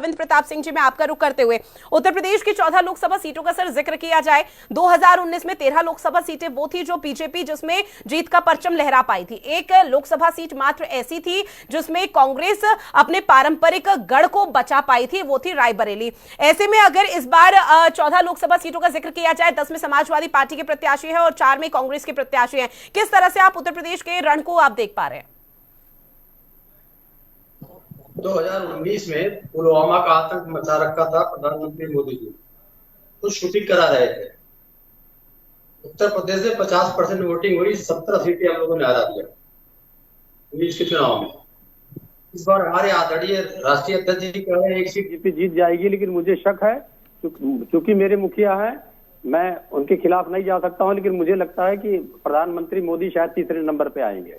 पवित्र प्रताप सिंह जी, मैं आपका रुख करते हुए उत्तर प्रदेश की 14 लोकसभा सीटों का सर जिक्र किया जाए, 2019 में 13 लोकसभा सीटें वो थी जो बीजेपी जिसमें जीत का परचम लहरा पाई थी। एक लोकसभा सीट मात्र ऐसी थी जिसमें कांग्रेस अपने पारंपरिक गढ़ को बचा पाई थी, वो थी रायबरेली। ऐसे में अगर इस बार 14 लोकसभा सीटों का जिक्र किया जाए, 10 में समाजवादी पार्टी के प्रत्याशी है और 4 में कांग्रेस के प्रत्याशी हैं, किस तरह से आप उत्तर प्रदेश के रण को आप देख पा रहे हैं? 2019 में पुलवामा का आतंक मचा रखा था प्रधानमंत्री मोदी जी, तो शूटिंग करा रहे थे। उत्तर प्रदेश में 50% वोटिंग हुई, 17 सीटें हम लोगों ने हरा दिया 19 के चुनाव में। इस बार हमारे आदरणीय राष्ट्रीय अध्यक्ष जी कह रहे हैं एक सीट जीत जाएगी, लेकिन मुझे शक है क्योंकि मेरे मुखिया है, मैं उनके खिलाफ नहीं जा सकता हूं, लेकिन मुझे लगता है कि प्रधानमंत्री मोदी शायद तीसरे नंबर पे आएंगे।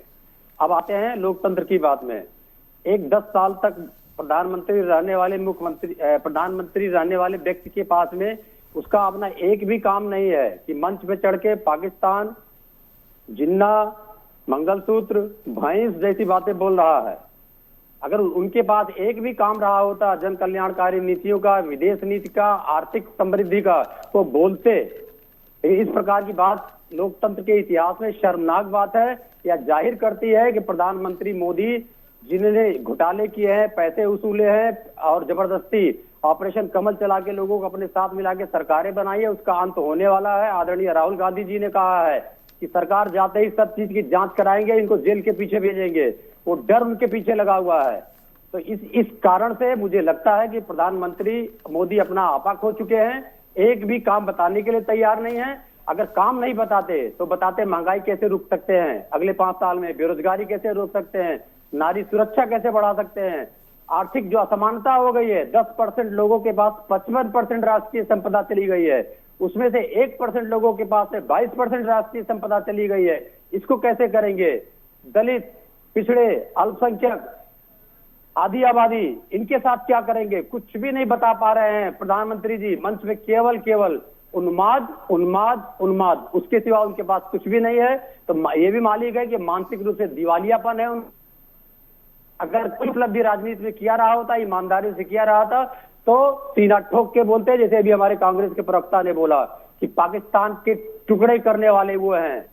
अब आते हैं लोकतंत्र की बात में। एक 10 साल तक प्रधानमंत्री रहने वाले व्यक्ति के पास में उसका अपना एक भी काम नहीं है कि मंच पे चढ़ के पाकिस्तान, जिन्ना, मंगलसूत्र, भैंस जैसी बातें बोल रहा है। अगर उनके पास एक भी काम रहा होता जन कल्याणकारी नीतियों का, विदेश नीति का, आर्थिक समृद्धि का, वो बोलते। इस प्रकार की बात लोकतंत्र के इतिहास में शर्मनाक बात है, या जाहिर करती है कि प्रधानमंत्री मोदी जिन्होंने घोटाले किए हैं, पैसे वसूले हैं और जबरदस्ती ऑपरेशन कमल चला के लोगों को अपने साथ मिला के सरकारें बनाई है, उसका अंत होने वाला है। आदरणीय राहुल गांधी जी ने कहा है कि सरकार जाते ही सब चीज की जांच कराएंगे, इनको जेल के पीछे भेजेंगे। वो डर उनके पीछे लगा हुआ है। तो इस कारण से मुझे लगता है कि प्रधानमंत्री मोदी अपना आपा खो चुके हैं, एक भी काम बताने के लिए तैयार नहीं है। अगर काम नहीं बताते तो बताते महंगाई कैसे रुक सकते हैं अगले 5 साल में, बेरोजगारी कैसे रोक सकते हैं, नारी सुरक्षा कैसे बढ़ा सकते हैं, आर्थिक जो असमानता हो गई है, 10% लोगों के पास 55% राष्ट्रीय संपदा चली गई है, उसमें से 1% लोगों के पास से 22% राष्ट्रीय संपदा चली गई है, इसको कैसे करेंगे? दलित, पिछड़े, अल्पसंख्यक, आधी आबादी, इनके साथ क्या करेंगे? कुछ भी नहीं बता पा रहे हैं प्रधानमंत्री जी। मंच में केवल उन्माद उन्माद उन्माद, उसके सिवा उनके पास कुछ भी नहीं है। तो ये भी मालिक है कि मानसिक रूप से दिवालियापन है। अगर कोई उपलब्धि राजनीति में किया रहा होता, ईमानदारी से किया रहा था, तो सीना ठोक के बोलते, जैसे अभी हमारे कांग्रेस के प्रवक्ता ने बोला कि पाकिस्तान के टुकड़े करने वाले वो हैं,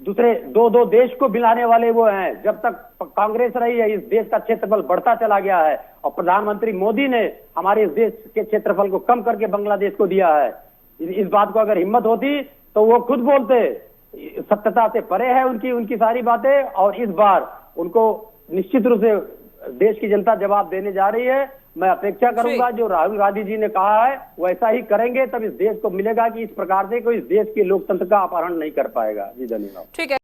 दूसरे दो देश को मिलाने वाले वो हैं। जब तक कांग्रेस रही है, इस देश का क्षेत्रफल बढ़ता चला गया है और प्रधानमंत्री मोदी ने हमारे इस देश के क्षेत्रफल को कम करके बांग्लादेश को दिया है। इस बात को अगर हिम्मत होती तो वो खुद बोलते। सत्यता से परे है उनकी सारी बातें, और इस बार उनको निश्चित रूप से देश की जनता जवाब देने जा रही है। मैं अपेक्षा करूंगा जो राहुल गांधी जी ने कहा है वैसा ही करेंगे, तब इस देश को मिलेगा कि इस प्रकार से कोई इस देश के लोकतंत्र का अपहरण नहीं कर पाएगा। जी धन्यवाद। ठीक है।